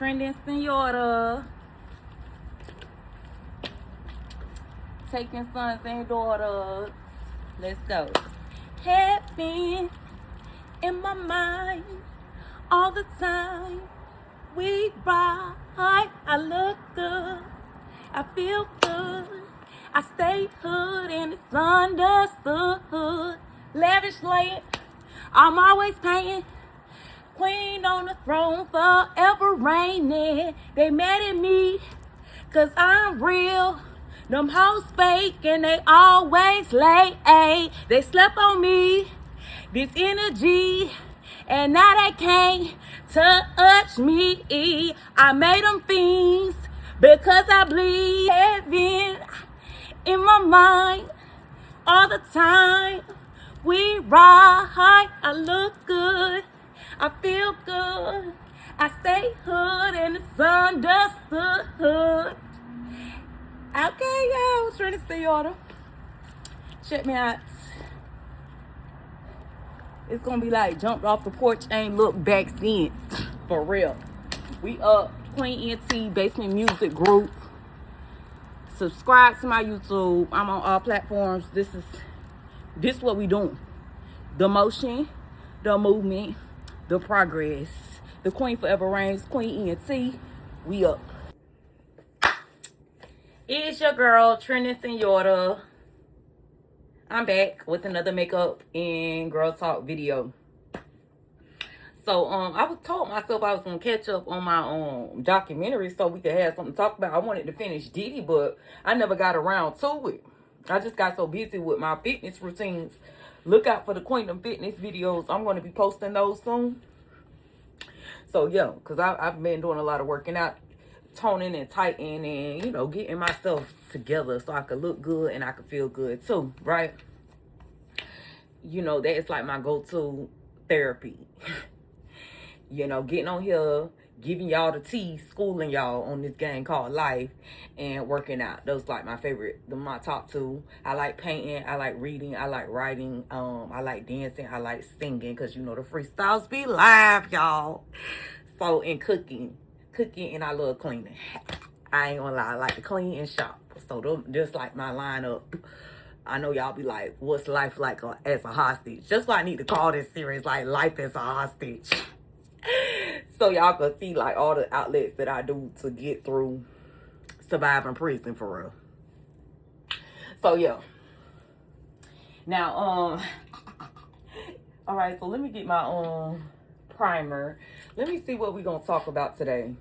Trending Señora. Taking sons and daughters. Let's go. Heaven in my mind all the time. We ride. I look good. I feel good. I stay hood and it's understood. Lavish light. I'm always paying. Queen on the throne, forever reigning. They mad at me, cause I'm real. Them hoes fake and they always late. They slept on me, this energy, and now they can't touch me. I made them fiends because I bleed. Heaven in my mind all the time. We ride, I look good. I feel good. I stay hood and it's understood. Okay, yo, trying to stay order. Check me out. It's gonna be like jumped off the porch, ain't looked back since. For real. We up, Queen NT Basement Music Group. Subscribe to my YouTube. I'm on all platforms. This what we doing. The motion, the movement, the progress. The Queen forever reigns. Queen ENT. We up. It's your girl, Trending Señora. I'm back with another makeup and girl talk video. So I was told myself I was gonna catch up on my documentary so we could have something to talk about. I wanted to finish Diddy, but I never got around to it. I just got so busy with my fitness routines. Look out for the Queendom Fitness videos. I'm going to be posting those soon. So, yeah, because I've been doing a lot of working out, toning and tightening and, you know, getting myself together so I could look good and I could feel good too, right? You know, that is like my go-to therapy. You know, getting on here, giving y'all the tea, schooling y'all on this game called life, and working out. Those like my favorite, my top two. I like painting, I like reading, I like writing, I like dancing, I like singing, because you know the freestyles be live, y'all. So, and cooking, and I love cleaning. I ain't gonna lie, I like to clean and shop. So just like my lineup. I know y'all be like, what's life like as a hostage? Just why I need to call this series like Life as a Hostage. So y'all can see like all the outlets that I do to get through surviving prison for real. So yeah. Now all right, so let me get my primer. Let me see what we're gonna talk about today.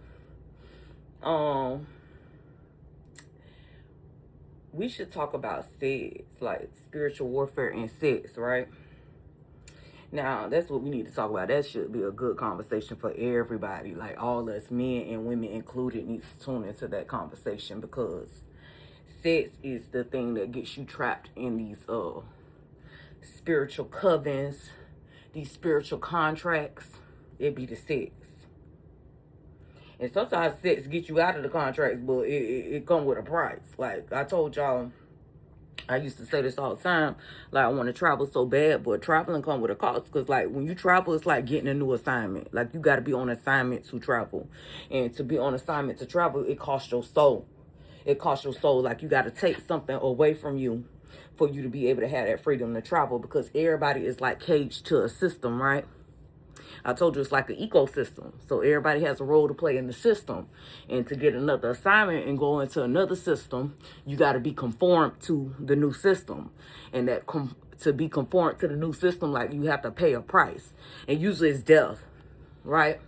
We should talk about sex, like spiritual warfare and sex, right? Now, that's what we need to talk about. That should be a good conversation for everybody. Like, all us, men and women included, needs to tune into that conversation because sex is the thing that gets you trapped in these spiritual covens, these spiritual contracts. It be the sex. And sometimes sex gets you out of the contracts, but it come with a price. Like, I told y'all, I used to say this all the time, like I want to travel so bad, but traveling come with a cost, because like when you travel, it's like getting a new assignment. Like you got to be on assignment to travel, and to be on assignment to travel, it costs your soul. It costs your soul. Like you got to take something away from you for you to be able to have that freedom to travel, because everybody is like caged to a system, right? I told you it's like an ecosystem. So everybody has a role to play in the system. And to get another assignment and go into another system, you got to be conformed to the new system. And that to be conformed to the new system, like you have to pay a price. And usually it's death, right?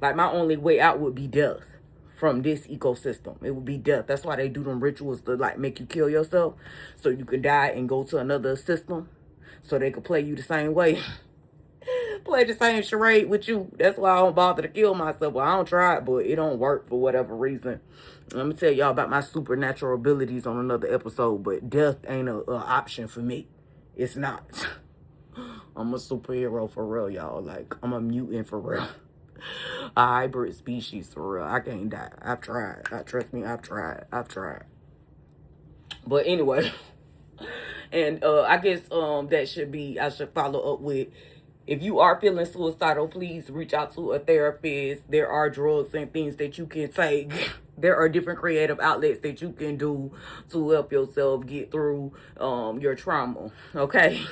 Like my only way out would be death from this ecosystem. It would be death. That's why they do them rituals to like make you kill yourself so you can die and go to another system so they can play you the same way. Play the same charade with you. That's why I don't bother to kill myself. Well, I don't try it, but it don't work for whatever reason. Let me tell y'all about my supernatural abilities on another episode, but death ain't a option for me. It's not. I'm a superhero for real, y'all. Like, I'm a mutant for real. A hybrid species for real. I can't die. I've tried. Trust me, I've tried. But anyway, and I guess that should be, I should follow up with, If you are feeling suicidal, please reach out to a therapist. There are drugs and things that you can take. There are different creative outlets that you can do to help yourself get through your trauma. Okay?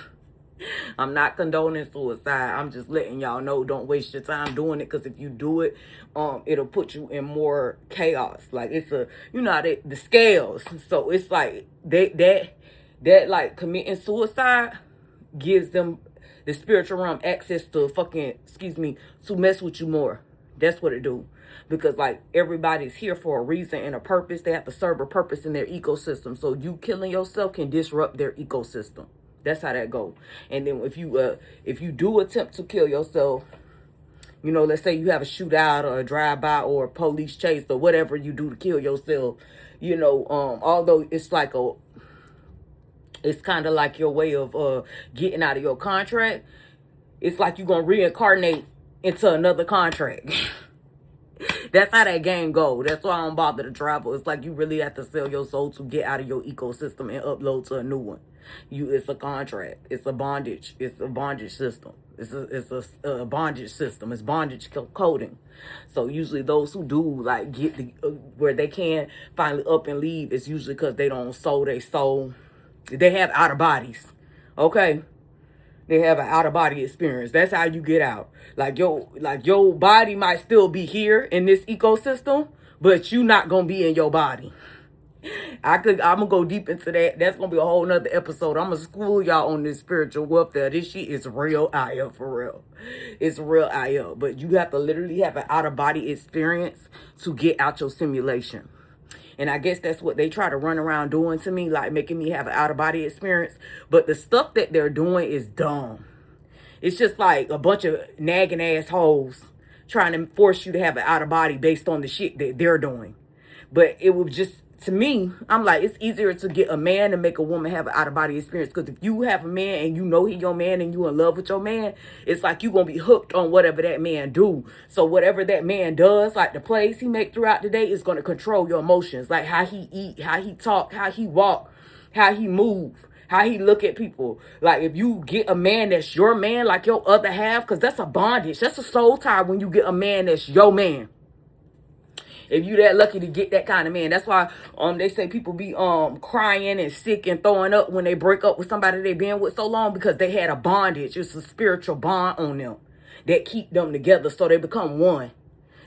I'm not condoning suicide. I'm just letting y'all know, don't waste your time doing it, because if you do it, it'll put you in more chaos. Like, it's a, you know, the scales. So it's like that like committing suicide gives them, the spiritual realm, access to to mess with you more. That's what it do. Because like, everybody's here for a reason and a purpose. They have to serve a purpose in their ecosystem. So you killing yourself can disrupt their ecosystem. That's how that go. And then if you do attempt to kill yourself, you know, let's say you have a shootout or a drive-by or a police chase or whatever you do to kill yourself, you know, although it's like it's kind of like your way of getting out of your contract. It's like you're going to reincarnate into another contract. That's how that game go. That's why I don't bother to travel. It's like you really have to sell your soul to get out of your ecosystem and upload to a new one. It's a contract. It's a bondage. It's a bondage system. It's a bondage system. It's bondage coding. So usually those who do like get where they can finally up and leave, it's usually because they don't soul their soul. They have outer bodies. Okay? They have an outer body experience. That's how you get out. Like your body might still be here in this ecosystem, but you not gonna be in your body. I'm gonna go deep into that. That's gonna be a whole nother episode. I'm gonna school y'all on this spiritual warfare. This shit is real out here, for real. It's real out here. But you have to literally have an outer body experience to get out your simulation. And I guess that's what they try to run around doing to me, like making me have an out-of-body experience. But the stuff that they're doing is dumb. It's just like a bunch of nagging assholes trying to force you to have an out-of-body based on the shit that they're doing. But it would just, to me, I'm like, it's easier to get a man to make a woman have an out-of-body experience. Because if you have a man and you know he your man and you in love with your man, it's like you going to be hooked on whatever that man do. So whatever that man does, like the plays he make throughout the day, is going to control your emotions. Like how he eat, how he talk, how he walk, how he move, how he look at people. Like if you get a man that's your man, like your other half, because that's a bondage. That's a soul tie when you get a man that's your man. If you that lucky to get that kind of man. That's why they say people be crying and sick and throwing up when they break up with somebody they been with so long, because they had a bondage. It's a spiritual bond on them that keep them together, so they become one.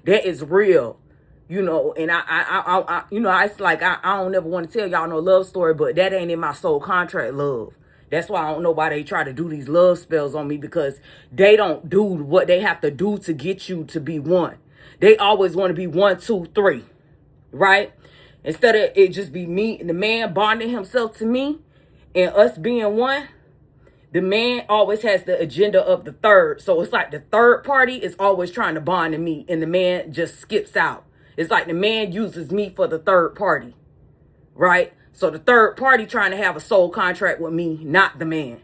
That is real. You know, and I you know, it's like I don't ever want to tell y'all no love story, but that ain't in my soul contract, love. That's why I don't know why they try to do these love spells on me, because they don't do what they have to do to get you to be one. They always want to be 1, 2, 3, right? Instead of it just be me and the man bonding himself to me and us being one, the man always has the agenda of the third. So it's like the third party is always trying to bond to me and the man just skips out. It's like the man uses me for the third party, right? So the third party trying to have a soul contract with me, not the man.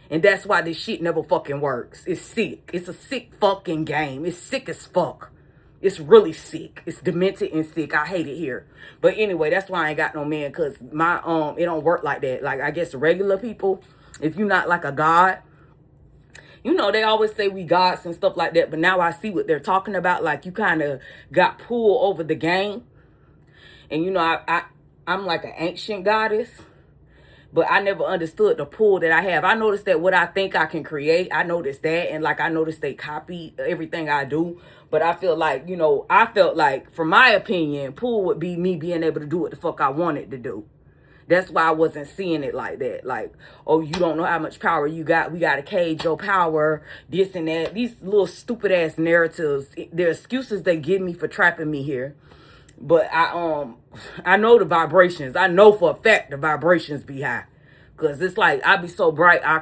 And that's why this shit never fucking works. It's sick. It's a sick fucking game. It's sick as fuck. It's really sick. It's demented and sick. I hate it here. But anyway, that's why I ain't got no man, because my it don't work like that. Like, I guess regular people, if you're not like a god, you know, they always say we gods and stuff like that. But now I see what they're talking about. Like, you kind of got pulled over the game. And, you know, I'm like an ancient goddess. But I never understood the pull that I have. I noticed that what I think I can create, I noticed that. And like, I noticed they copy everything I do. But I feel like, you know, I felt like, from my opinion, pull would be me being able to do what the fuck I wanted to do. That's why I wasn't seeing it like that. Like, oh, you don't know how much power you got. We got to cage your power, this and that. These little stupid ass narratives, they're excuses they give me for trapping me here. But I know the vibrations. I know for a fact the vibrations be high. Because it's like, I be so bright. I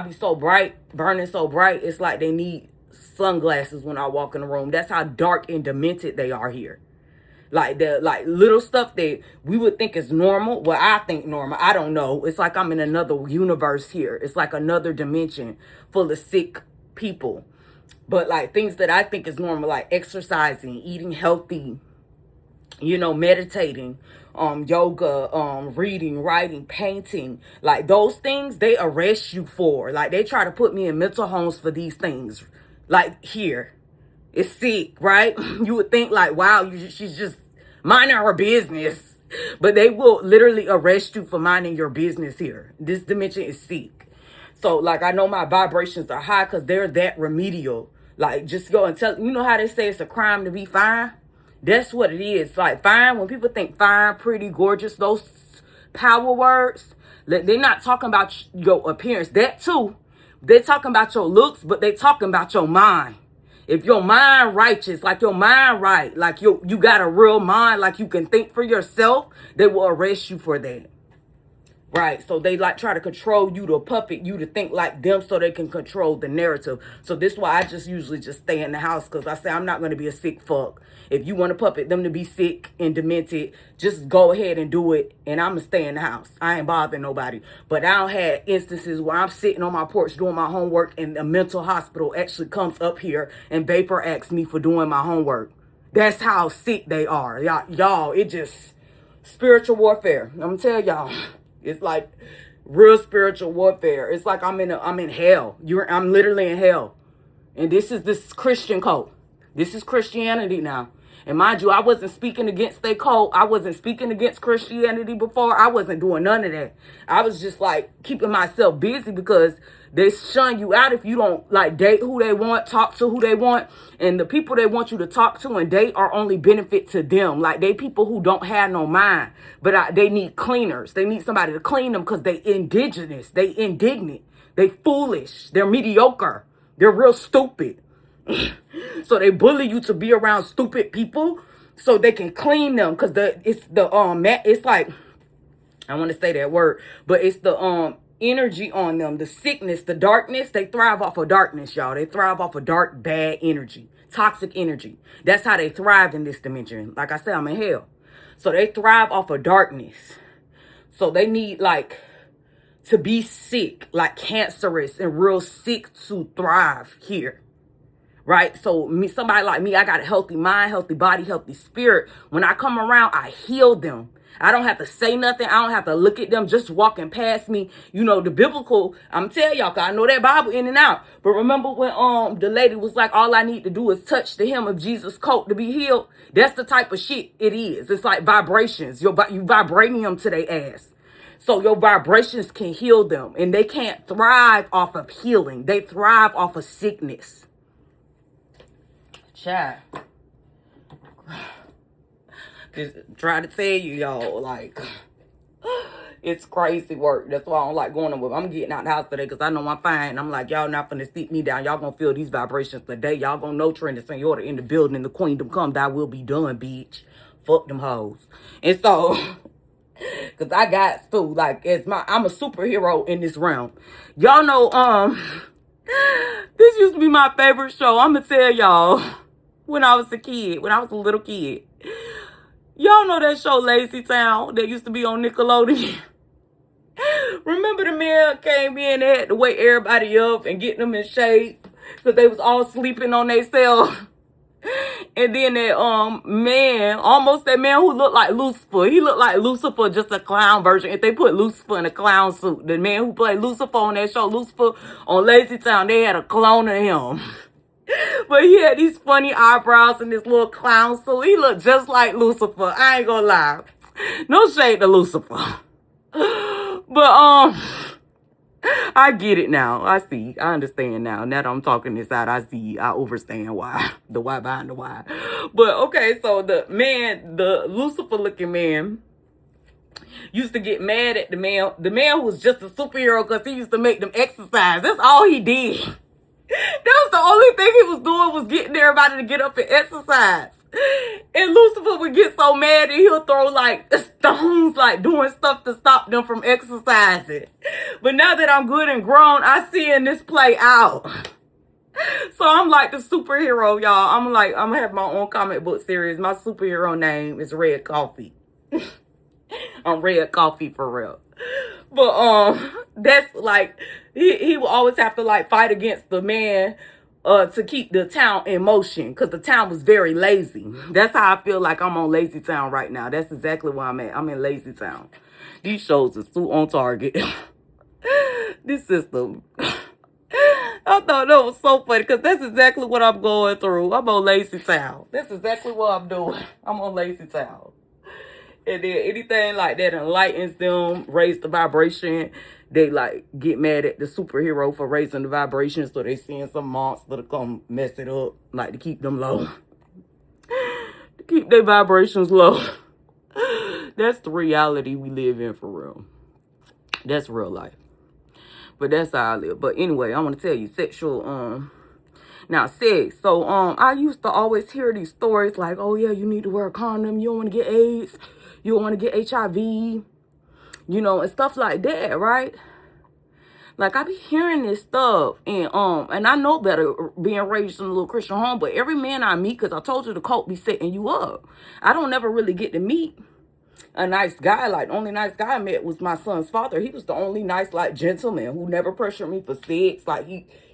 be so bright, burning so bright. It's like they need sunglasses when I walk in the room. That's how dark and demented they are here. Like the little stuff that we would think is normal. Well, I think normal. I don't know. It's like I'm in another universe here. It's like another dimension full of sick people. But like things that I think is normal, like exercising, eating healthy, you know, meditating, yoga, reading, writing, painting, like those things, they arrest you for. Like they try to put me in mental homes for these things. Like here, it's sick, right? You would think like, wow, she's just minding her business. But they will literally arrest you for minding your business here. This dimension is sick. So, like, I know my vibrations are high because they're that remedial. Like, just go and tell, you know how they say it's a crime to be fine? That's what it is. Like, fine, when people think fine, pretty, gorgeous, those power words, they're not talking about your appearance. That too. They're talking about your looks, but they're talking about your mind. If your mind righteous, like your mind right, like you got a real mind, like you can think for yourself, they will arrest you for that. Right, so they like try to control you, to puppet you to think like them so they can control the narrative. So this is why I just usually just stay in the house, because I say I'm not going to be a sick fuck. If you want to puppet them to be sick and demented, just go ahead and do it, and I'm going to stay in the house. I ain't bothering nobody. But I don't have instances where I'm sitting on my porch doing my homework and a mental hospital actually comes up here and vapor acts me for doing my homework. That's how sick they are. Y'all, it just spiritual warfare. I'm going to tell y'all. It's like real spiritual warfare. It's like I'm in hell. I'm literally in hell. And this Christian cult. This is Christianity now. And mind you, I wasn't speaking against their cult. I wasn't speaking against Christianity before. I wasn't doing none of that. I was just like keeping myself busy because they shun you out if you don't like date who they want, talk to who they want. And the people they want you to talk to and date are only benefit to them. Like they people who don't have no mind, but they need cleaners. They need somebody to clean them because they indigenous, they indignant, they foolish, they're mediocre, they're real stupid. So they bully you to be around stupid people so they can clean them, because it's like, I want to say that word, but it's the energy on them, the sickness, the darkness. They thrive off of darkness, y'all. They thrive off of dark, bad energy, toxic energy. That's how they thrive in this dimension. Like I said, I'm in hell. So they thrive off of darkness. So they need like to be sick, like cancerous and real sick to thrive here. Right? So somebody like me, I got a healthy mind, healthy body, healthy spirit. When I come around, I heal them. I don't have to say nothing. I don't have to look at them just walking past me. You know, the biblical, I'm telling y'all, cause I know that Bible in and out. But remember when the lady was like, all I need to do is touch the hem of Jesus' coat to be healed? That's the type of shit it is. It's like vibrations. You vibranium to their ass. So your vibrations can heal them. And they can't thrive off of healing. They thrive off of sickness. Child. Just try to tell you, y'all, like, it's crazy work. That's why I don't like going on with. I'm getting out the house today because I know I'm fine. I'm like, y'all not finna sit me down. Y'all gonna feel these vibrations today. Y'all gonna know Trina Señora in the building, and the queendom come, thy will be done, bitch. Fuck them hoes. And so, because I got to, like, I'm a superhero in this realm. Y'all know, this used to be my favorite show. I'm gonna tell y'all. When I was a little kid. Y'all know that show Lazy Town that used to be on Nickelodeon? Remember the man came in, they had to wake everybody up and get them in shape because they was all sleeping on themselves. And then that man who looked like Lucifer. He looked like Lucifer, just a clown version. If they put Lucifer in a clown suit, the man who played Lucifer on that show, Lucifer on Lazy Town, they had a clone of him. But he had these funny eyebrows and this little clown suit. He looked just like Lucifer. I ain't gonna lie. No shade to Lucifer. But, I get it now. I see. I understand now. Now that I'm talking this out, I see. I understand why. The why behind the why. But, okay, so the Lucifer-looking man used to get mad at the man who was just a superhero because he used to make them exercise. That's all he did. That was the only thing he was doing, was getting everybody to get up and exercise. And Lucifer would get so mad that he'll throw like stones, like doing stuff to stop them from exercising. But now that I'm good and grown, I seeing this play out. So I'm like the superhero, y'all. I'm gonna have my own comic book series. My superhero name is Red Coffee. I'm Red Coffee for real. But that's like, he will always have to like fight against the man to keep the town in motion, because the town was very lazy. That's how I feel like I'm on Lazy Town right now. That's exactly where I'm at. I'm in Lazy Town. These shows are so on target. This system. I thought that was so funny, because that's exactly what I'm going through. I'm on Lazy Town. That's exactly what I'm doing. I'm on Lazy Town. And then anything like that enlightens them, raise the vibration, they like get mad at the superhero for raising the vibration, so they send some monster to come mess it up, like to keep them low. To keep their vibrations low. That's the reality we live in, for real. That's real life. But that's how I live. But anyway, I want to tell you, sexual, now sex. So, I used to always hear these stories like, oh yeah, you need to wear a condom. You don't want to get AIDS. You don't want to get HIV. You know, and stuff like that, right? Like, I be hearing this stuff, and I know better being raised in a little Christian home, but every man I meet, because I told you the cult be setting you up. I don't never really get to meet a nice guy. Like, the only nice guy I met was my son's father. He was the only nice, like, gentleman who never pressured me for sex. Like,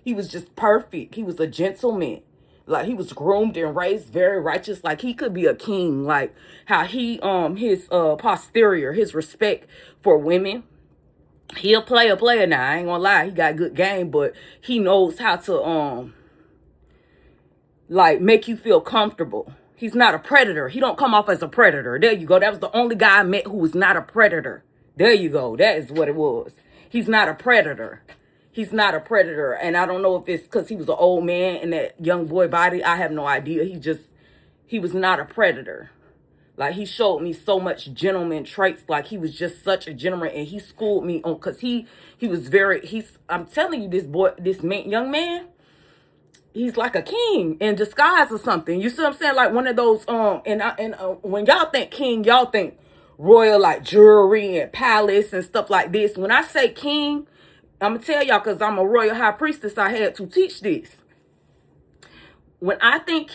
he was just perfect. He was a gentleman. Like, he was groomed and raised very righteous. Like, he could be a king. Like, how he, his posterior, his respect for women. He a player now. I ain't gonna lie. He got good game, but he knows how to, like, make you feel comfortable. He's not a predator. He don't come off as a predator. There you go. That was the only guy I met who was not a predator. There you go. That is what it was. He's not a predator. He's not a predator. And I don't know if it's because he was an old man in that young boy body. I have no idea. He was not a predator. Like, he showed me so much gentleman traits. Like, he was just such a gentleman. And he schooled me on, because he was I'm telling you, young man, he's like a king in disguise or something. You see what I'm saying? Like one of those, when y'all think king, y'all think royal, like jewelry and palace and stuff like this. When I say king, I'm going to tell y'all, because I'm a royal high priestess, I had to teach this. When I think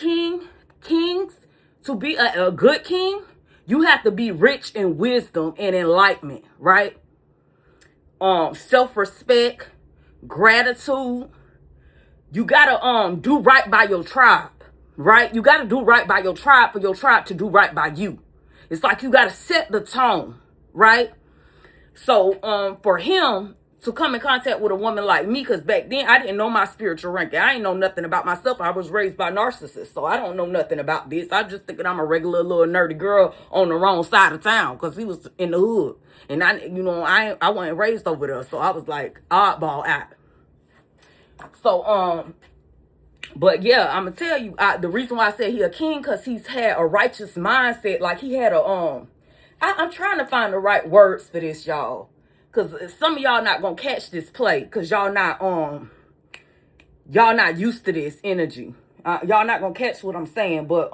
kings, to be a good king, you have to be rich in wisdom and enlightenment, right? Self-respect, gratitude. You gotta do right by your tribe, right? You gotta do right by your tribe for your tribe to do right by you. It's like you gotta set the tone, right? So for him to come in contact with a woman like me, because back then I didn't know my spiritual ranking. I ain't know nothing about myself. I was raised by narcissists, so I don't know nothing about this. I just thinking I'm a regular little nerdy girl on the wrong side of town, because he was in the hood, and I wasn't raised over there, so I was like oddball out. So but yeah, I'm gonna tell you, the reason why I said he a king, because he's had a righteous mindset. Like, he had a I'm trying to find the right words for this, y'all, because some of y'all not gonna catch this play, because y'all not used to this energy. Y'all not gonna catch what I'm saying, but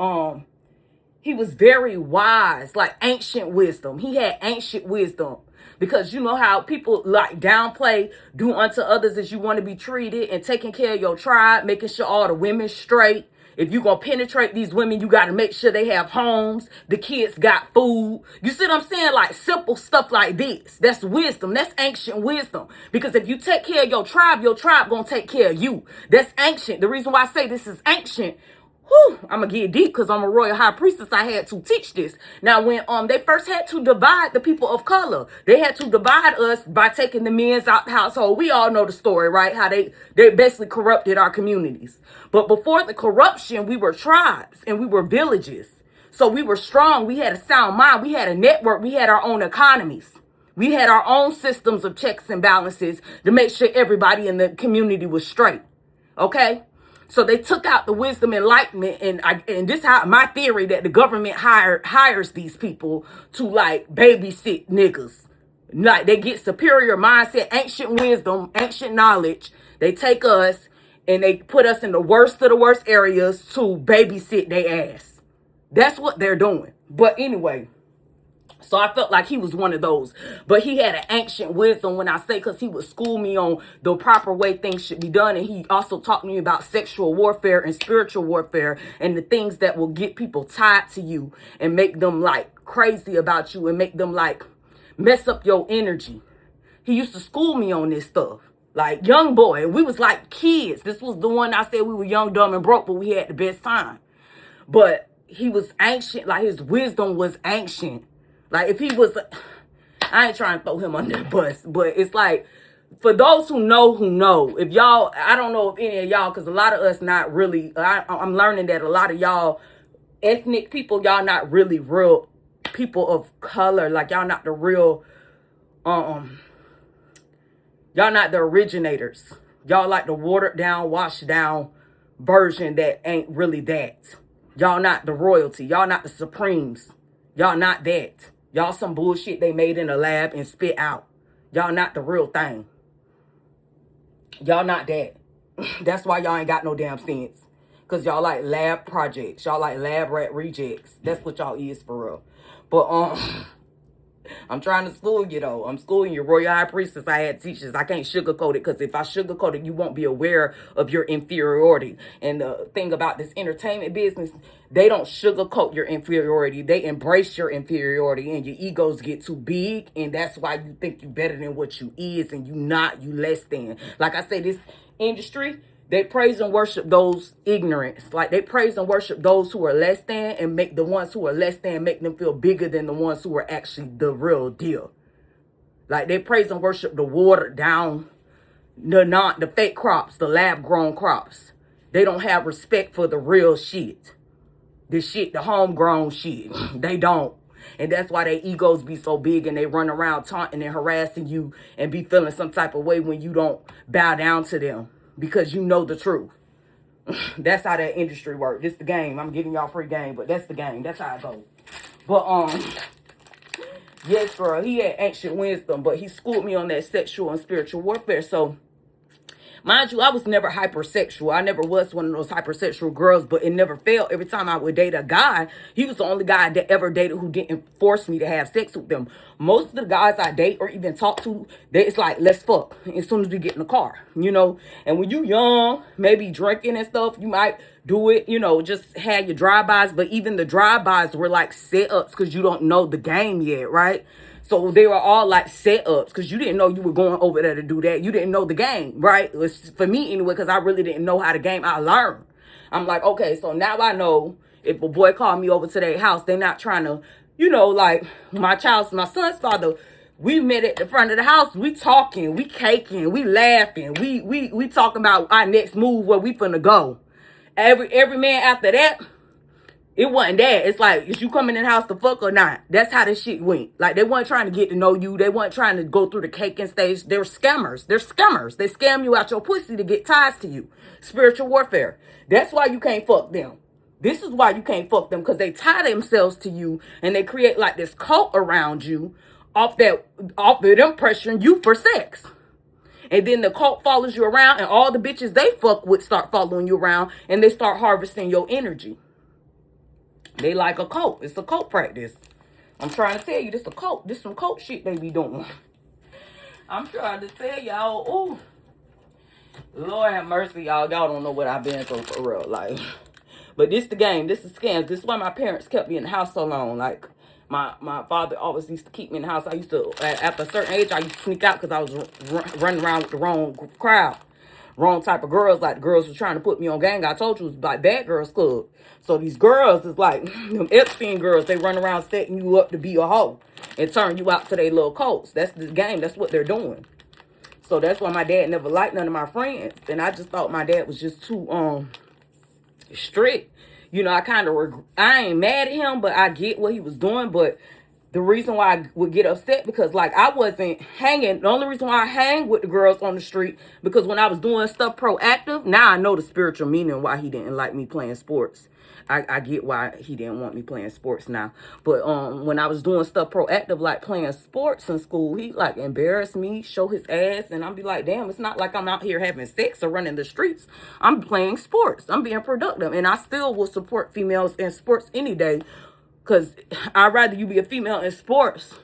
he was very wise, like ancient wisdom. He had ancient wisdom. Because you know how people like downplay, do unto others as you want to be treated, and taking care of your tribe, making sure all the women straight. If you're going to penetrate these women, you got to make sure they have homes, the kids got food. You see what I'm saying? Like simple stuff like this. That's wisdom. That's ancient wisdom. Because if you take care of your tribe going to take care of you. That's ancient. The reason why I say this is ancient, I'm going to get deep, because I'm a royal high priestess. I had to teach this. Now, when they first had to divide the people of color, they had to divide us by taking the men's out the household. We all know the story, right? How they basically corrupted our communities. But before the corruption, we were tribes and we were villages. So we were strong. We had a sound mind. We had a network. We had our own economies. We had our own systems of checks and balances to make sure everybody in the community was straight. Okay? So they took out the wisdom, enlightenment, and this how my theory that the government hires these people to like babysit niggas. Like, they get superior mindset, ancient wisdom, ancient knowledge. They take us and they put us in the worst of the worst areas to babysit their ass. That's what they're doing. But anyway, so I felt like he was one of those. But he had an ancient wisdom, when I say, because he would school me on the proper way things should be done. And he also taught me about sexual warfare and spiritual warfare, and the things that will get people tied to you and make them like crazy about you and make them like mess up your energy. He used to school me on this stuff. Like, young boy. We was like kids. This was the one I said we were young, dumb, and broke, but we had the best time. But he was ancient. Like, his wisdom was ancient. Like, if he was... I ain't trying to throw him under the bus, but it's like, for those who know, if y'all, I don't know if any of y'all, because a lot of us not really, I'm learning that a lot of y'all ethnic people, y'all not really real people of color. Like, y'all not the real, y'all not the originators. Y'all like the watered down, washed down version that ain't really that. Y'all not the royalty. Y'all not the supremes. Y'all not that. Y'all some bullshit they made in a lab and spit out. Y'all not the real thing. Y'all not that. That's why y'all ain't got no damn sense. Because y'all like lab projects. Y'all like lab rat rejects. That's what y'all is for real. But, I'm trying to school you, though. I'm schooling you. Royal High Priestess, I had teachers. I can't sugarcoat it, because if I sugarcoat it, you won't be aware of your inferiority. And the thing about this entertainment business, they don't sugarcoat your inferiority. They embrace your inferiority, and your egos get too big, and that's why you think you better than what you is, and you not, you less than. Like I say, this industry, they praise and worship those ignorance. Like, they praise and worship those who are less than, and make the ones who are less than, make them feel bigger than the ones who are actually the real deal. Like, they praise and worship the watered down, the fake crops, the lab grown crops. They don't have respect for the real shit. The homegrown shit. They don't. And that's why their egos be so big, and they run around taunting and harassing you and be feeling some type of way when you don't bow down to them. Because you know the truth. That's how that industry works. This the game. I'm giving y'all free game, but that's the game. That's how it goes. But, yes, girl, he had ancient wisdom, but he schooled me on that sexual and spiritual warfare. So, mind you, I was never hypersexual. I never was one of those hypersexual girls, but it never failed. Every time I would date a guy, he was the only guy that ever dated who didn't force me to have sex with them. Most of the guys I date or even talk to, it's like, let's fuck as soon as we get in the car, you know? And when you young, maybe drinking and stuff, you might do it, you know, just have your drive-bys. But even the drive-bys were like setups, because you don't know the game yet, right? So they were all like setups, because you didn't know you were going over there to do that. You didn't know the game, right? It was for me anyway, because I really didn't know how the game. I learned. I'm like, okay, so now I know if a boy called me over to their house, they're not trying to, you know, like my son's father, we met at the front of the house. We talking, we caking, we laughing. We talking about our next move, where we finna go. Every man after that, it wasn't that. It's like, is you coming in the house to fuck or not? That's how this shit went. Like, they weren't trying to get to know you. They weren't trying to go through the caking stage. They're scammers. They're scammers. They scam you out your pussy to get ties to you. Spiritual warfare. That's why you can't fuck them. This is why you can't fuck them, because they tie themselves to you, and they create like this cult around you off of them pressuring you for sex. And then the cult follows you around, and all the bitches they fuck with start following you around, and they start harvesting your energy. They like a cult. It's a cult practice. I'm trying to tell you, this a cult. This some cult shit they be doing. I'm trying to tell y'all, ooh, Lord have mercy, y'all. Y'all don't know what I've been through for real. Like, but this the game. This is scams. This is why my parents kept me in the house so long. Like, my father always used to keep me in the house. I used to, after a certain age, I used to sneak out because I was running around with the wrong crowd. Wrong type of girls. Like, the girls was trying to put me on gang. I told you it was like Bad Girls Club. So these girls is like them Epstein girls. They run around setting you up to be a hoe and turn you out to their little cults. That's the game. That's what they're doing. So that's why my dad never liked none of my friends. And I just thought my dad was just too strict. You know, I ain't mad at him, but I get what he was doing. But the reason why I would get upset, because like I wasn't hanging. The only reason why I hang with the girls on the street, because when I was doing stuff proactive, now I know the spiritual meaning why he didn't like me playing sports. I get why he didn't want me playing sports now. But when I was doing stuff proactive, like playing sports in school, he like embarrassed me, show his ass, and I'd be like, damn, it's not like I'm out here having sex or running the streets. I'm playing sports. I'm being productive, and I still will support females in sports any day. Because I'd rather you be a female in sports.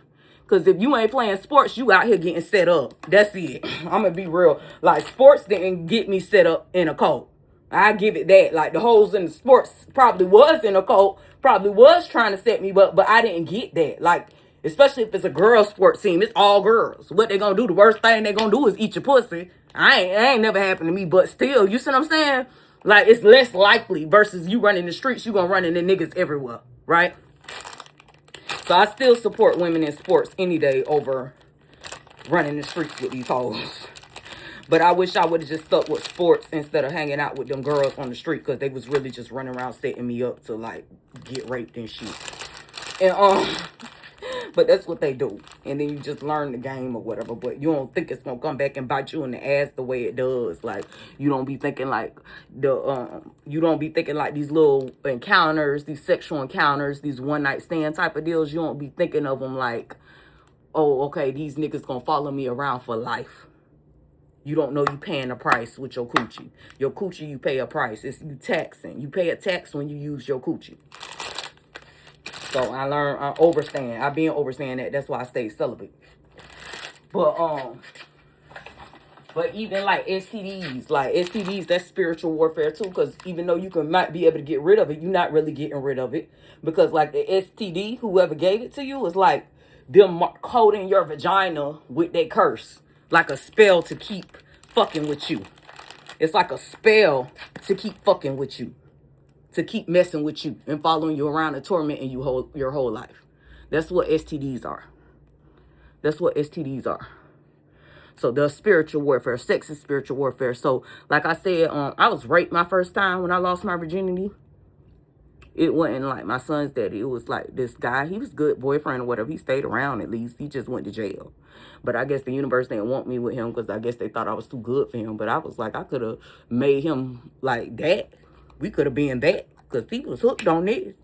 Because if you ain't playing sports, you out here getting set up. That's it. I'm going to be real. Like, sports didn't get me set up in a cult. I give it that. Like, the hoes in the sports probably was in a cult. Probably was trying to set me up. But I didn't get that. Like, especially if it's a girl sports team. It's all girls. What they going to do? The worst thing they going to do is eat your pussy. I ain't never happened to me, but still, you see what I'm saying? Like, it's less likely versus you running the streets, you gonna run into niggas everywhere, right? So I still support women in sports any day over running the streets with these hoes. But I wish I would have just stuck with sports instead of hanging out with them girls on the street, because they was really just running around setting me up to, like, get raped and shit. And, but that's what they do. And then you just learn the game or whatever. But you don't think it's going to come back and bite you in the ass the way it does. Like, you don't be thinking like you don't be thinking like these little encounters, these sexual encounters, these one-night stand type of deals. You don't be thinking of them like, oh, okay, these niggas going to follow me around for life. You don't know you paying a price with your coochie. Your coochie, you pay a price. It's you taxing. You pay a tax when you use your coochie. So I learned, I overstand. I've been overstanding that. That's why I stayed celibate. But even like STDs, that's spiritual warfare too. Because even though might be able to get rid of it, you're not really getting rid of it. Because like the STD, whoever gave it to you, is like them coating your vagina with their curse. Like a spell to keep fucking with you. It's like a spell to keep fucking with you. To keep messing with you and following you around and tormenting you your whole life. That's what STDs are. That's what STDs are. So the spiritual warfare. Sex is spiritual warfare. So like I said, I was raped my first time when I lost my virginity. It wasn't like my son's daddy. It was like this guy. He was a good boyfriend or whatever. He stayed around at least. He just went to jail. But I guess the universe didn't want me with him because I guess they thought I was too good for him. But I was like, I could have made him like that. We could have been that because he was hooked on this.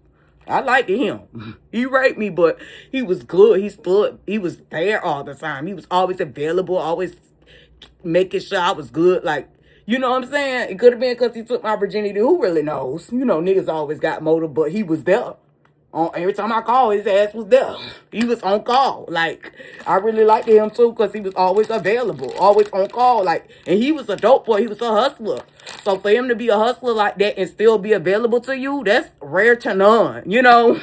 I liked him. He raped me, but he was good. He was there all the time. He was always available, always making sure I was good. Like, you know what I'm saying? It could have been because he took my virginity. Who really knows? You know, niggas always got motive, but he was there. Every time I called, his ass was there. He was on call. Like, I really liked him too because he was always available, always on call. Like, and he was a dope boy. He was a hustler. So for him to be a hustler like that and still be available to you, that's rare to none. You know,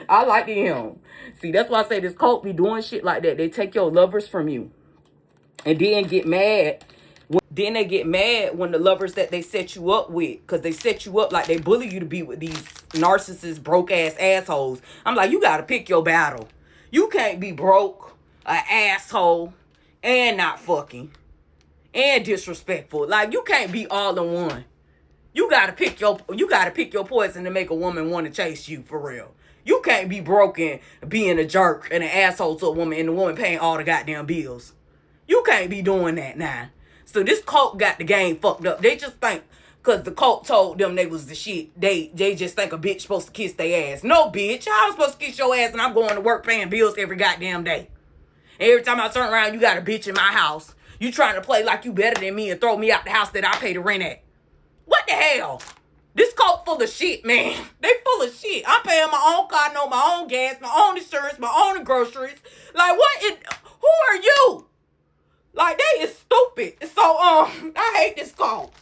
I liked him. See, that's why I say this cult be doing shit like that. They take your lovers from you and then get mad. Then they get mad when the lovers that they set you up with, because they set you up like they bully you to be with these narcissist, broke-ass assholes. I'm like, you got to pick your battle. You can't be broke, an asshole, and not fucking, and disrespectful. Like, you can't be all in one. You got to pick your poison to make a woman want to chase you, for real. You can't be broken, being a jerk and an asshole to a woman, and the woman paying all the goddamn bills. You can't be doing that now. So this cult got the game fucked up. They just think because the cult told them they was the shit, they just think a bitch supposed to kiss their ass. No, bitch. I'm supposed to kiss your ass and I'm going to work paying bills every goddamn day. And every time I turn around, you got a bitch in my house. You trying to play like you better than me and throw me out the house that I pay the rent at. What the hell? This cult full of shit, man. They full of shit. I'm paying my own car note, my own gas, my own insurance, my own groceries. Like, who are you? Like, they is stupid. So, I hate this cult.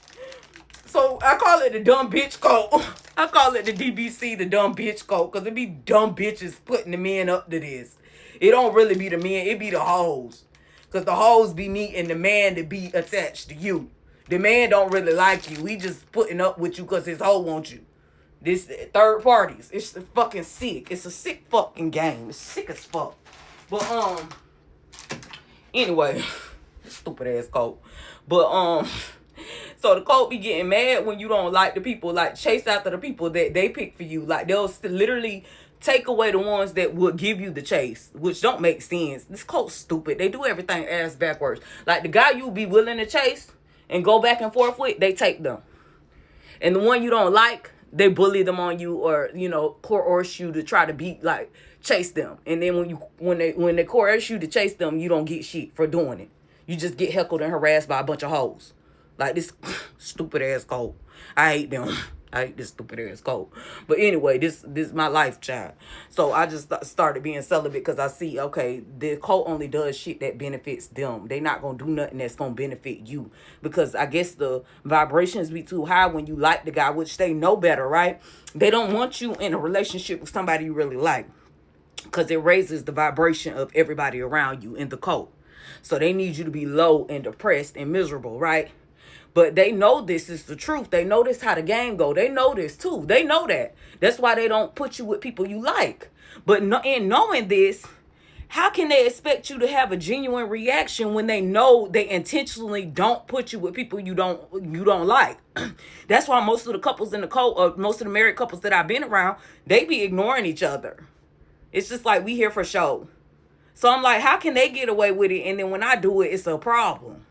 So, I call it the dumb bitch cult. I call it the DBC, the dumb bitch cult, because it be dumb bitches putting the men up to this. It don't really be the men, it be the hoes. Because the hoes be needing the man to be attached to you. The man don't really like you. He just putting up with you because his hoe wants you. This third parties. It's fucking sick. It's a sick fucking game. It's sick as fuck. But, anyway... Stupid ass cult. But so the cult be getting mad when you don't like the people, like chase after the people that they pick for you. Like they'll literally take away the ones that would give you the chase, which don't make sense. This cult's stupid. They do everything ass backwards. Like the guy you be willing to chase and go back and forth with, they take them. And the one you don't like, they bully them on you, or you know, coerce you to try to chase them. And then when they coerce you to chase them, you don't get shit for doing it. You just get heckled and harassed by a bunch of hoes. Like this stupid ass cult. I hate them. I hate this stupid ass cult. But anyway, this is my life, child. So I just started being celibate because I see, okay, the cult only does shit that benefits them. They not going to do nothing that's going to benefit you. Because I guess the vibrations be too high when you like the guy, which they know better, right? They don't want you in a relationship with somebody you really like. Because it raises the vibration of everybody around you in the cult. So they need you to be low and depressed and miserable, right? But they know this is the truth. They know this how the game go. They know this too. They know that. That's why they don't put you with people you like. But in knowing this, how can they expect you to have a genuine reaction when they know they intentionally don't put you with people you don't like? That's why most of the couples in the cult, or most of the married couples that I've been around, they be ignoring each other. It's just like, we here for show. So I'm like, how can they get away with it? And then when I do it, it's a problem.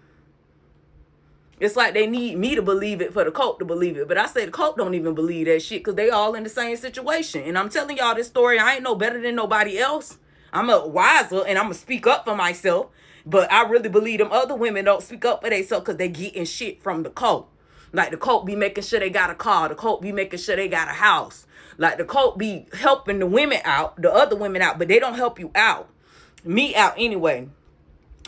It's like they need me to believe it for the cult to believe it. But I say the cult don't even believe that shit because they all in the same situation. And I'm telling y'all this story. I ain't no better than nobody else. I'm a wiser and I'm going to speak up for myself. But I really believe them other women don't speak up for themselves because they getting shit from the cult. Like the cult be making sure they got a car. The cult be making sure they got a house. Like the cult be helping the women out, the other women out, but they don't help you out. Me out anyway.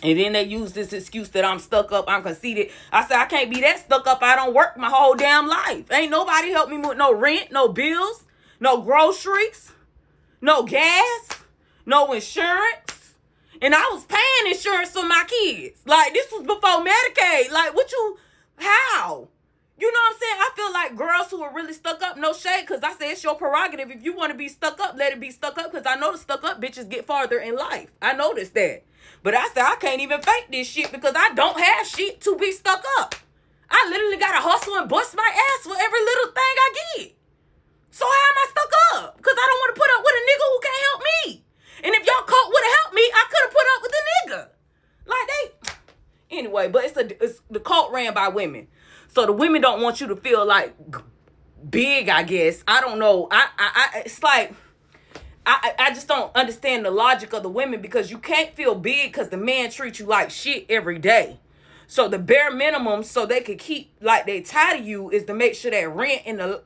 And then they use this excuse that I'm stuck up, I'm conceited. I said, I can't be that stuck up. I don't work my whole damn life. Ain't nobody help me with no rent, no bills, no groceries, no gas, no insurance. And I was paying insurance for my kids. Like, this was before Medicaid. Like, how? You know what I'm saying? I feel like girls who are really stuck up, no shade, because I say it's your prerogative. If you want to be stuck up, let it be stuck up, because I know the stuck up bitches get farther in life. I noticed that. But I said, I can't even fake this shit because I don't have shit to be stuck up. I literally got to hustle and bust my ass for every little thing I get. So how am I stuck up? Because I don't want to put up with a nigga who can't help me. And if y'all cult would have helped me, I could have put up with the nigga. Like Anyway, but it's the cult ran by women. So the women don't want you to feel like big, I guess. I don't know. It's like, I just don't understand the logic of the women, because you can't feel big because the man treats you like shit every day. So the bare minimum so they could keep like they tie to you is to make sure that rent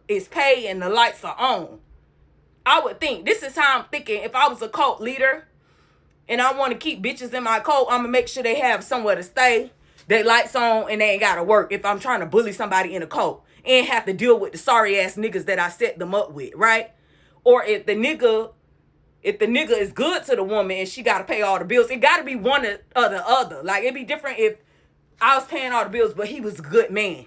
is paid and the lights are on. I would think, this is how I'm thinking, if I was a cult leader and I want to keep bitches in my cult, I'm going to make sure they have somewhere to stay, they lights on, and they ain't got to work if I'm trying to bully somebody in a cult and have to deal with the sorry ass niggas that I set them up with, right? Or if the nigga is good to the woman and she got to pay all the bills, it got to be one or the other. Like, it'd be different if I was paying all the bills, but he was a good man.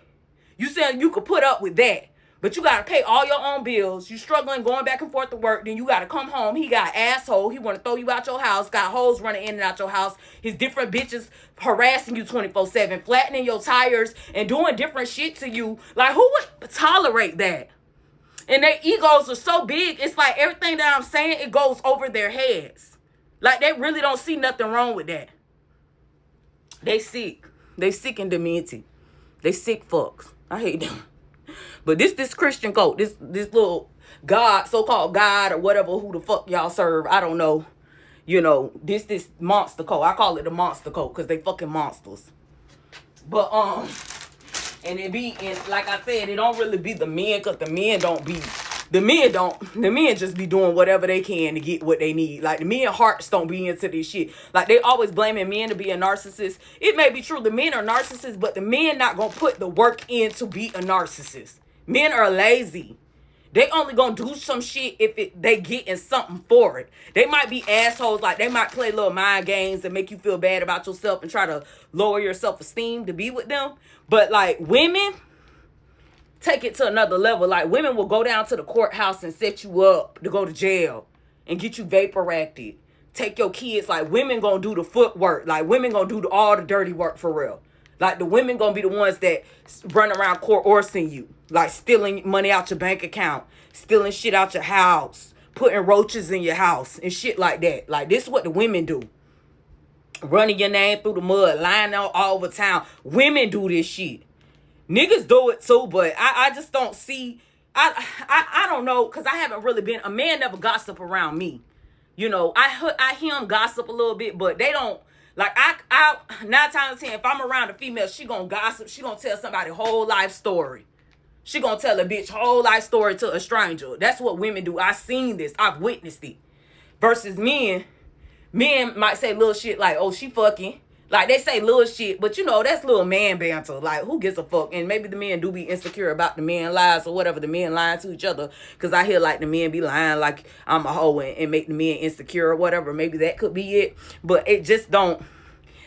You said you could put up with that, but you got to pay all your own bills. You struggling going back and forth to work. Then you got to come home. He got asshole. He want to throw you out your house. Got hoes running in and out your house. His different bitches harassing you 24/7, flattening your tires and doing different shit to you. Like, who would tolerate that? And their egos are so big, it's like everything that I'm saying, it goes over their heads. Like, they really don't see nothing wrong with that. They sick. They sick and demented. They sick fucks. I hate them. But this Christian cult, this little God, so-called God or whatever, who the fuck y'all serve, I don't know. You know, this monster cult. I call it the monster cult because they fucking monsters. But, and like I said, it don't really be the men, because the men just be doing whatever they can to get what they need. Like, the men hearts don't be into this shit. Like, they always blaming men to be a narcissist. It may be true, the men are narcissists, but the men not gonna put the work in to be a narcissist. Men are lazy. They only gonna do some shit if they getting something for it. They might be assholes, like they might play little mind games and make you feel bad about yourself and try to lower your self-esteem to be with them. But like, women take it to another level. Like, women will go down to the courthouse and set you up to go to jail and get you vapor-acted. Take your kids. Like, women gonna do the footwork. Like, women gonna do all the dirty work for real. Like, the women gonna be the ones that run around coercing you. Like, stealing money out your bank account. Stealing shit out your house. Putting roaches in your house and shit like that. Like, this is what the women do. Running your name through the mud. Lying all over town. Women do this shit. Niggas do it too, but I just don't see. I don't know, because I haven't really been. A man never gossip around me. You know, I hear him gossip a little bit, but they don't. Like, I 9 times out of 10, if I'm around a female, she gonna gossip. She gonna tell somebody whole life story. She gonna tell a bitch whole life story to a stranger. That's what women do. I've seen this. I've witnessed it. Versus men might say little shit like, oh, she fucking. Like, they say little shit, but you know, that's little man banter. Like, who gives a fuck? And maybe the men do be insecure about the men lies or whatever, the men lying to each other. Because I hear, like, the men be lying like I'm a hoe and make the men insecure or whatever. Maybe that could be it. But it just don't.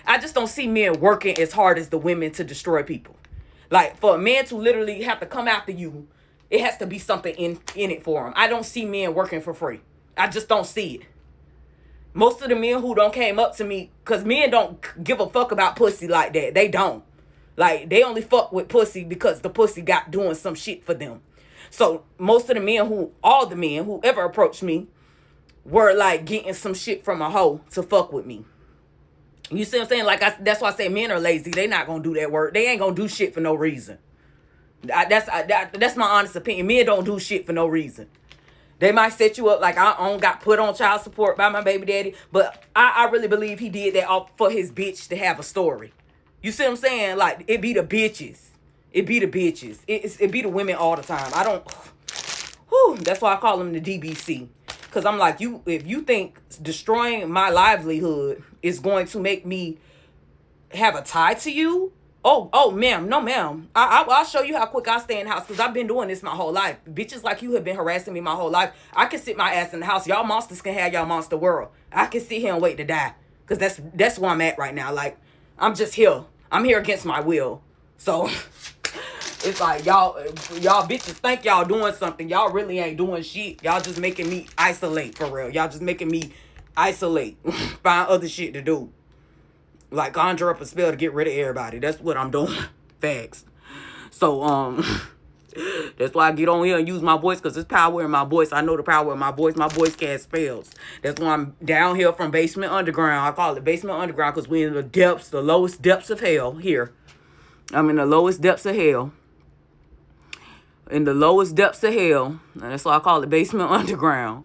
I just don't see men working as hard as the women to destroy people. Like, for a man to literally have to come after you, it has to be something in it for him. I don't see men working for free. I just don't see it. Most of the men who don't came up to me, because men don't give a fuck about pussy like that. They don't. Like, they only fuck with pussy because the pussy got doing some shit for them. So, most of the men all the men who ever approached me were like getting some shit from a hoe to fuck with me. You see what I'm saying? Like, that's why I say men are lazy. They not gonna do that work. They ain't gonna do shit for no reason. That's my honest opinion. Men don't do shit for no reason. They might set you up like I got put on child support by my baby daddy, but I really believe he did that all for his bitch to have a story. You see what I'm saying? Like, it be the bitches. It be the bitches. It be the women all the time. I don't... Whew, that's why I call them the DBC. Because I'm like, if you think destroying my livelihood is going to make me have a tie to you, oh, ma'am, no, ma'am. I'll show you how quick I stay in the house, because I've been doing this my whole life. Bitches like you have been harassing me my whole life. I can sit my ass in the house. Y'all monsters can have y'all monster world. I can sit here and wait to die, because that's where I'm at right now. Like, I'm just here. I'm here against my will. So... It's like, y'all bitches think y'all doing something. Y'all really ain't doing shit. Y'all just making me isolate, for real. Y'all just making me isolate. Find other shit to do. Like, conjure up a spell to get rid of everybody. That's what I'm doing. Facts. So, that's why I get on here and use my voice, because there's power in my voice. I know the power in my voice. My voice cast spells. That's why I'm down here from Basement Underground. I call it Basement Underground because we're in the depths, the lowest depths of hell here. I'm in the lowest depths of hell. In the lowest depths of hell, and that's why I call it Basement Underground,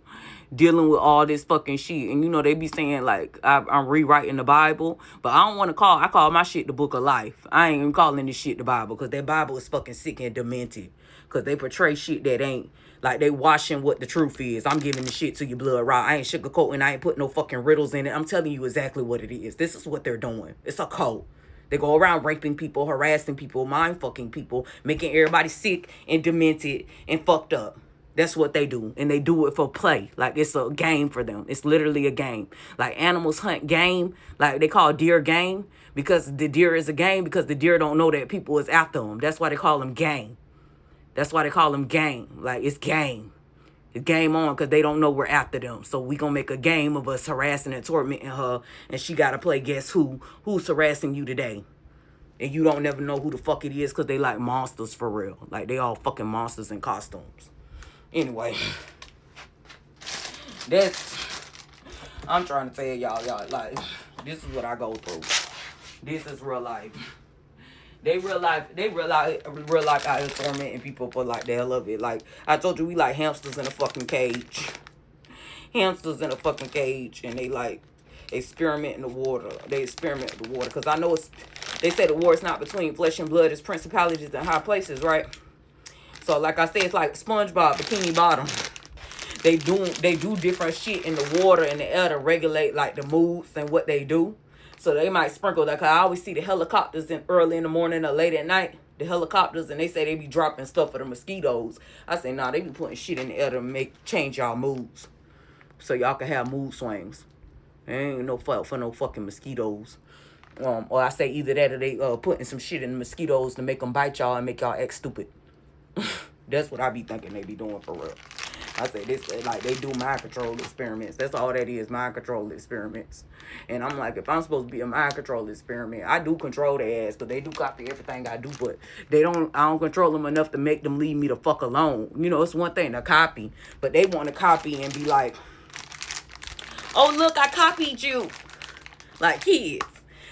dealing with all this fucking shit. And you know, they be saying like I'm rewriting the Bible, but I don't want to I call my shit the book of life. I ain't even calling this shit the Bible, because that Bible is fucking sick and demented, because they portray shit that ain't, like, they washing what the truth is. I'm giving the shit to you blood raw. I ain't sugarcoating. I ain't putting no fucking riddles in it. I'm telling you exactly what it is. This is what they're doing. It's a cult. They go around raping people, harassing people, mind-fucking people, making everybody sick and demented and fucked up. That's what they do. And they do it for play. Like, it's a game for them. It's literally a game. Like, animals hunt game. Like, they call deer game, because the deer is a game, because the deer don't know that people is after them. That's why they call them game. That's why they call them game. Like, it's game. It's game on, because they don't know we're after them. So we gonna make a game of us harassing and tormenting her, and she gotta play guess who's harassing you today. And you don't never know who the fuck it is, because they like monsters for real. Like, they all fucking monsters in costumes. Anyway, I'm trying to tell y'all, like, this is what I go through. This is real life. Real life out here tormenting people for, like, the hell of it. Like, I told you, we like hamsters in a fucking cage. Hamsters in a fucking cage, and they, like, experiment in the water. They experiment in the water, because I know they say the war is not between flesh and blood, it's principalities in high places, right? So, like I said, it's like SpongeBob, Bikini Bottom. They do different shit in the water and the air to regulate, like, the moods and what they do. So they might sprinkle that. Cause I always see the helicopters early in the morning or late at night. The helicopters, and they say they be dropping stuff for the mosquitoes. I say, nah, they be putting shit in the air to change y'all moods, so y'all can have mood swings. There ain't no fault for no fucking mosquitoes. Or I say either that, or they putting some shit in the mosquitoes to make them bite y'all and make y'all act stupid. That's what I be thinking they be doing for real. I say this, like, they do mind control experiments. That's all that is, mind control experiments. And I'm like, if I'm supposed to be a mind control experiment, I do control their ass, because they do copy everything I do, but I don't control them enough to make them leave me the fuck alone. You know, it's one thing to copy, but they want to copy and be like, oh, look, I copied you. Like kids.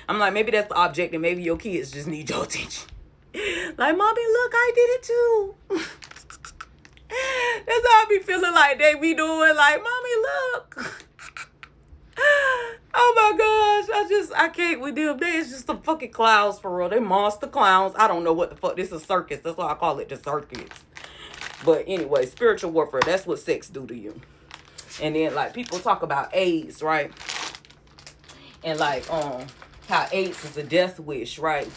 I'm like, maybe that's the object, and maybe your kids just need your attention. Like, mommy, look, I did it too. That's how I be feeling like they be doing. Like, mommy, look. Oh my gosh, I can't with them. They is just some fucking clowns for real. They monster clowns. I don't know what the fuck. This is a circus. That's why I call it the circus. But anyway, spiritual warfare, that's what sex do to you. And then, like, people talk about AIDS, right? And, like, how AIDS is a death wish, right?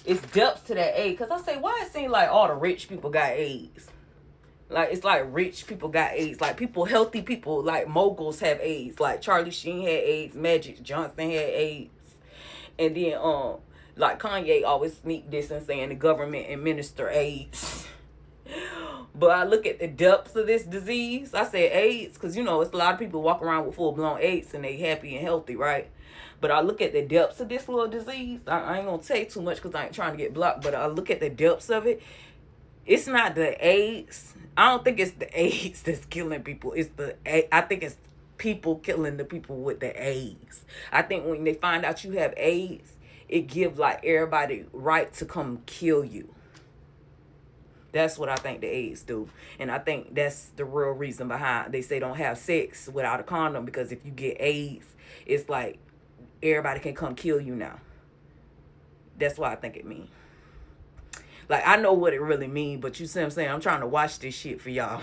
It's depths to that AIDS. Because I say, why it seems like all the rich people got AIDS? Like, it's like rich people got AIDS. Like, healthy people, like moguls have AIDS. Like, Charlie Sheen had AIDS. Magic Johnson had AIDS. And then like Kanye always sneak this and saying the government administer AIDS. But I look at the depths of this disease. I say AIDS because, you know, it's a lot of people walk around with full-blown AIDS and they happy and healthy, right? But I look at the depths of this little disease. I ain't going to say too much because I ain't trying to get blocked. But I look at the depths of it. It's not the AIDS. I don't think it's the AIDS that's killing people. I think it's people killing the people with the AIDS. I think when they find out you have AIDS, it gives like everybody right to come kill you. That's what I think the AIDS do. And I think that's the real reason behind they say don't have sex without a condom, because if you get AIDS, it's like everybody can come kill you now. That's what I think it means. Like, I know what it really means, but you see what I'm saying? I'm trying to watch this shit for y'all.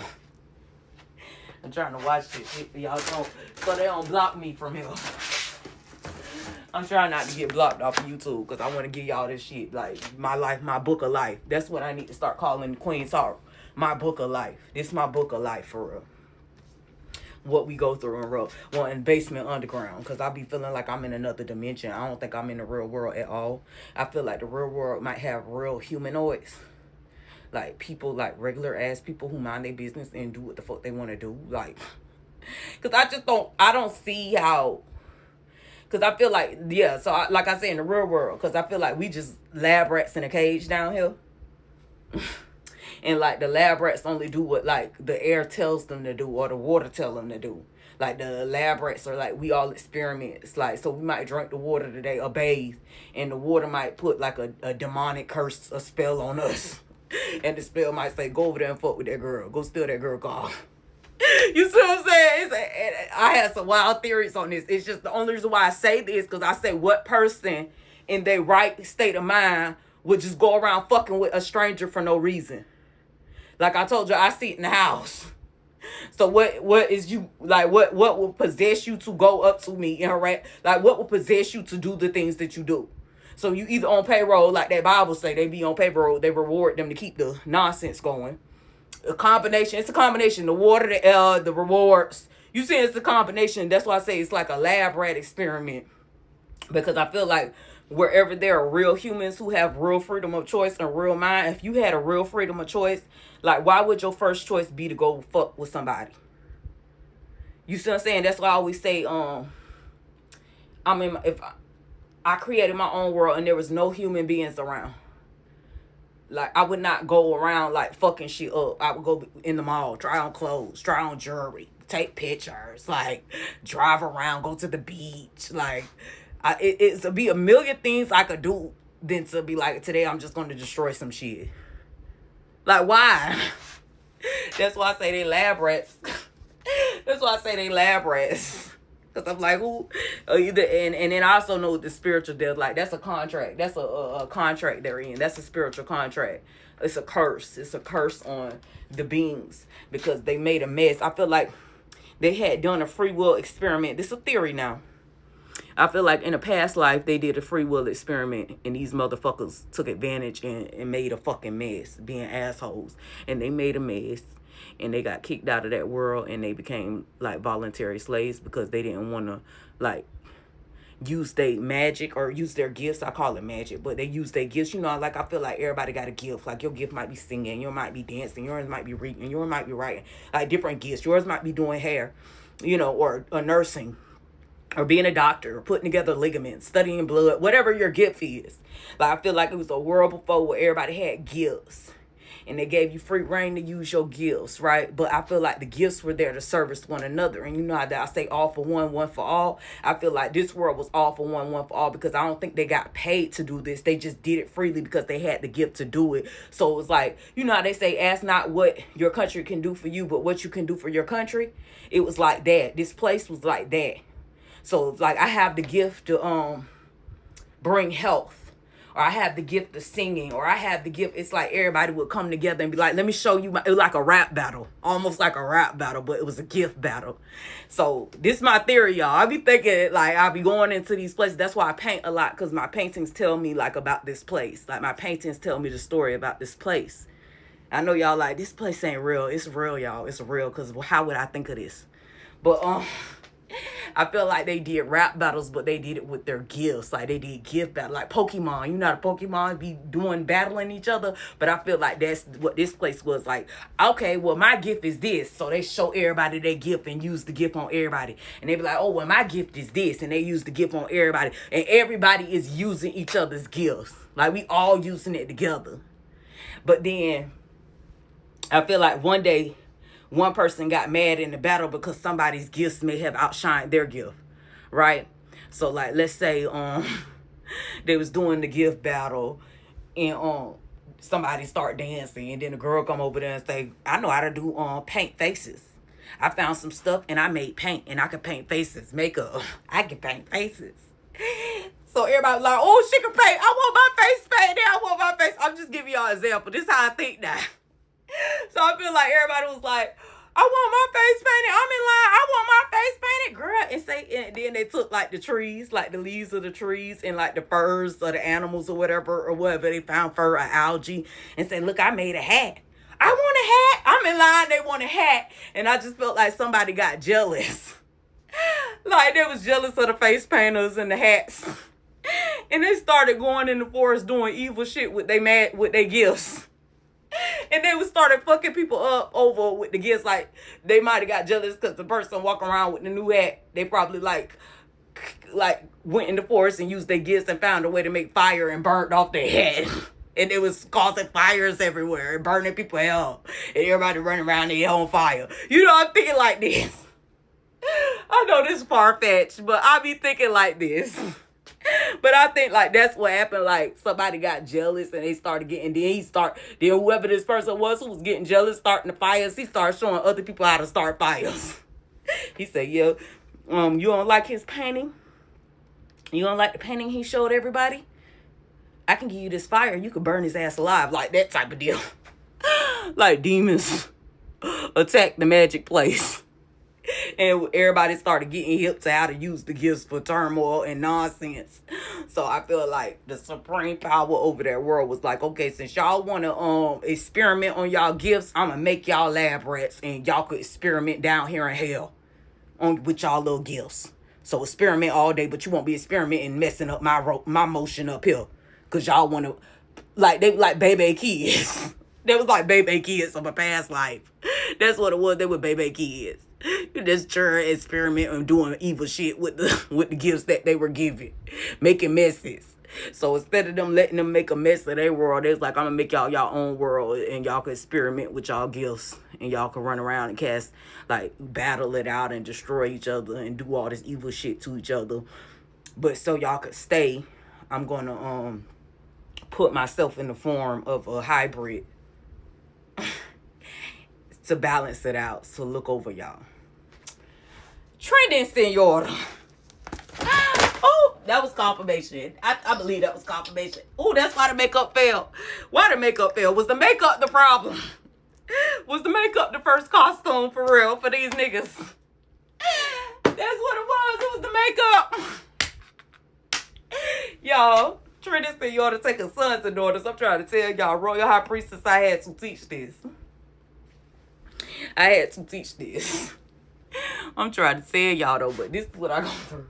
I'm trying to watch this shit for y'all so they don't block me from here. I'm trying not to get blocked off of YouTube because I want to give y'all this shit. Like, my life, my book of life. That's what I need to start calling Queen Talk. My book of life. This is my book of life for real. What we go through in real. Well, in basement underground. Because I be feeling like I'm in another dimension. I don't think I'm in the real world at all. I feel like the real world might have real humanoids. Like, people, like regular ass people who mind their business and do what the fuck they want to do. Like, because I don't see how. Because I feel like, yeah, so like I said, in the real world, because I feel like we just lab rats in a cage down here. And, like, the lab rats only do what, like, the air tells them to do or the water tell them to do. Like, the lab rats are, like, we all experiment. It's like, so we might drink the water today or bathe, and the water might put, like, a demonic curse, a spell on us. And the spell might say, go over there and fuck with that girl. Go steal that girl car. You see what I'm saying? I had some wild theories on this. It's just the only reason why I say this, because I say, what person in their right state of mind would just go around fucking with a stranger for no reason? Like I told you, I sit in the house. So what is you, like, what will possess you to go up to me and harass? Like, what will possess you to do the things that you do? So you either on payroll, like that Bible say, they be on payroll, they reward them to keep the nonsense going. It's a combination. The water, the air, the rewards. You see, it's a combination. That's why I say it's like a lab rat experiment. Because I feel like wherever there are real humans who have real freedom of choice and real mind, if you had a real freedom of choice, like, why would your first choice be to go fuck with somebody? You see what I'm saying? That's why I always say, if I created my own world and there was no human beings around, like, I would not go around, like, fucking shit up. I would go in the mall, try on clothes, try on jewelry, take pictures, like, drive around, go to the beach. Like, it's be a million things I could do than to be like, today I'm just going to destroy some shit. Like, why? That's why I say they lab rats. That's why I say they lab rats. Because I'm like, who? And then I also know the spiritual death. Like, that's a contract. That's a contract they're in. That's a spiritual contract. It's a curse. It's a curse on the beings because they made a mess. I feel like they had done a free will experiment. This is a theory now. I feel like in a past life, they did a free will experiment, and these motherfuckers took advantage and made a fucking mess, being assholes. And they made a mess, and they got kicked out of that world, and they became, like, voluntary slaves because they didn't want to, like, use their magic or use their gifts. I call it magic, but they use their gifts. You know, like, I feel like everybody got a gift. Like, your gift might be singing, yours might be dancing, yours might be reading, yours might be writing. Like, different gifts. Yours might be doing hair, you know, or nursing, or being a doctor, or putting together ligaments, studying blood, whatever your gift is. Like, I feel like it was a world before where everybody had gifts. And they gave you free reign to use your gifts, right? But I feel like the gifts were there to service one another. And you know how I say all for one, one for all? I feel like this world was all for one, one for all, because I don't think they got paid to do this. They just did it freely because they had the gift to do it. So it was like, you know how they say, ask not what your country can do for you, but what you can do for your country? It was like that. This place was like that. So, like, I have the gift to bring health, or I have the gift of singing, or I have the gift. It's like everybody would come together and be like, let me show you. It was like a rap battle, almost like a rap battle, but it was a gift battle. So this is my theory, y'all. I be thinking, like, I be going into these places. That's why I paint a lot, because my paintings tell me, like, about this place. Like, my paintings tell me the story about this place. I know y'all like, this place ain't real. It's real, y'all. It's real, because how would I think of this? But, I feel like they did rap battles, but they did it with their gifts. Like they did gift battle, like Pokemon. You know how the Pokemon be doing battling each other, but I feel like that's what this place was like. Okay, well my gift is this, so they show everybody their gift and use the gift on everybody, and they be like, oh well my gift is this, and they use the gift on everybody, and everybody is using each other's gifts. Like we all using it together. But then I feel like one day one person got mad in the battle because somebody's gifts may have outshined their gift, right? So like let's say they was doing the gift battle and somebody start dancing, and then the girl come over there and say, I know how to do paint faces. I found some stuff and I made paint, and I can paint faces, makeup. I can paint faces. So everybody was like, oh, she can paint. I want my face painted. I want my face. I'm just giving y'all an example. This is how I think now. So I feel like everybody was like, I want my face painted. I'm in line. I want my face painted, girl. And then they took like the trees, like the leaves of the trees and like the furs of the animals or whatever they found fur or algae, and said, look, I made a hat. I want a hat. I'm in line. They want a hat. And I just felt like somebody got jealous. Like they was jealous of the face painters and the hats. And they started going in the forest doing evil shit with their gifts. And they would started fucking people up over with the gifts. Like they might have got jealous because the person walking around with the new hat, they probably like went in the forest and used their gifts and found a way to make fire and burned off their head. And it was causing fires everywhere and burning people up. And everybody running around their on fire. You know, I'm thinking like this. I know this is far-fetched, but I be thinking like this. But I think like that's what happened. Like somebody got jealous and they started getting, then whoever this person was who was getting jealous, starting the fires, he started showing other people how to start fires. He said, yeah, you don't like his painting? You don't like the painting he showed everybody? I can give you this fire and you can burn his ass alive. Like that type of deal. Like demons attack the magic place. And everybody started getting hip to how to use the gifts for turmoil and nonsense. So I feel like the supreme power over that world was like, okay, since y'all want to experiment on y'all gifts, I'm going to make y'all lab rats and y'all could experiment down here in hell with y'all little gifts. So experiment all day, but you won't be experimenting messing up my motion up here. Because y'all want to, like, they like baby kids. They was like baby kids of a past life. That's what it was. They were baby kids. You just trying to experiment and doing evil shit with the gifts that they were given. Making messes. So instead of them letting them make a mess of their world, it's like, I'm going to make y'all own world. And y'all can experiment with y'all gifts. And y'all can run around and cast, like, battle it out and destroy each other. And do all this evil shit to each other. But so y'all could stay, I'm going to put myself in the form of a hybrid. To balance it out. So look over y'all. Trending, Señora. Oh, that was confirmation. I believe that was confirmation. Oh, that's why the makeup failed. Why the makeup failed? Was the makeup the problem? Was the makeup the first costume for real for these niggas? That's what it was. It was the makeup. Y'all, trending, Señora taking sons and daughters. I'm trying to tell y'all, Royal High Priestess, I had to teach this. I had to teach this. I'm trying to tell y'all though, but this is what I go through.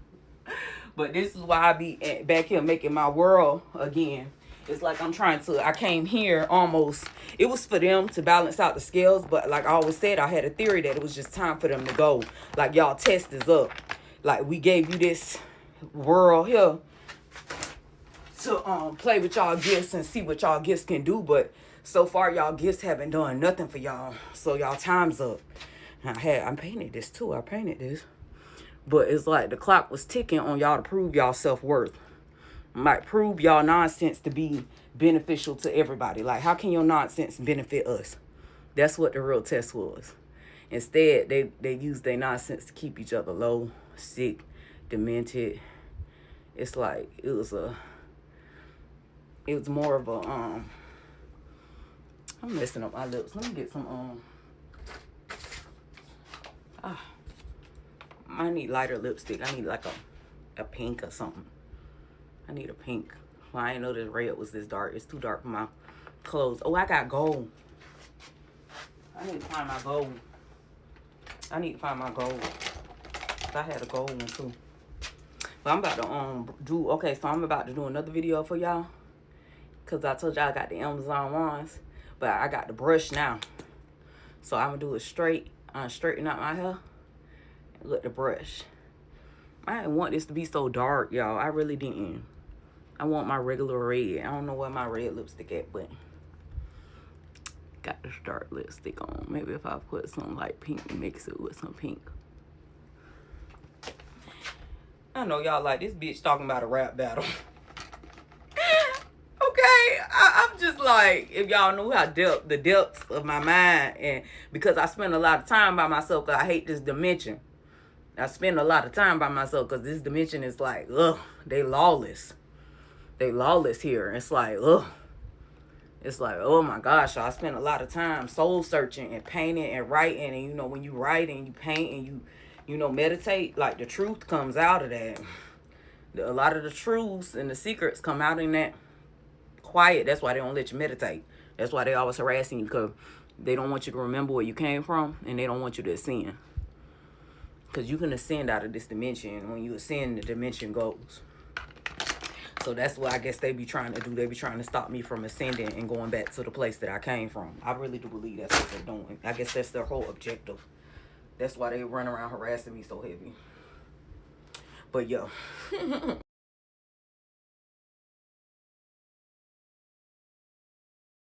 But this is why I be back here making my world again. It's like I came here almost, it was for them to balance out the scales, but like I always said, I had a theory that it was just time for them to go. Like, y'all test is up. Like, we gave you this world here to play with y'all gifts and see what y'all gifts can do, but so far y'all gifts haven't done nothing for y'all. So y'all time's up. I painted this too. I painted this. But it's like the clock was ticking on y'all to prove y'all self-worth. Might prove y'all nonsense to be beneficial to everybody. Like, how can your nonsense benefit us? That's what the real test was. Instead, they used their nonsense to keep each other low, sick, demented. It's like it was more of a I'm messing up my lips. Let me get some I need lighter lipstick. I need like a pink or something. I need a pink. Well, I didn't know this red was this dark. It's too dark for my clothes. Oh, I got gold. I need to find my gold. I had a gold one too. But I'm about to okay, so I'm about to do another video for y'all. Cause I told y'all I got the Amazon ones. But I got the brush now. So I'm gonna do it straight. Straighten out my hair. With the brush. I didn't want this to be so dark, y'all. I really didn't. I want my regular red. I don't know where my red lipstick at, but got this dark lipstick on. Maybe if I put some like pink and mix it with some pink. I know y'all like this bitch talking about a rap battle. Okay, I'm just like, if y'all knew how the depths of my mind, and because I spend a lot of time by myself, cause I hate this dimension. I spend a lot of time by myself because this dimension is like, ugh, they lawless. They lawless here. It's like, ugh. It's like, oh my gosh, I spend a lot of time soul searching and painting and writing. And, you know, when you write and you paint and you know, meditate, like the truth comes out of that. A lot of the truths and the secrets come out in that quiet. That's why they don't let you meditate. That's why they always harassing you, because they don't want you to remember where you came from and they don't want you to ascend. Because you can ascend out of this dimension. When you ascend, the dimension goes. So that's what I guess they be trying to do. They be trying to stop me from ascending and going back to the place that I came from. I really do believe that's what they're doing. I guess that's their whole objective. That's why they run around harassing me so heavy. But yo,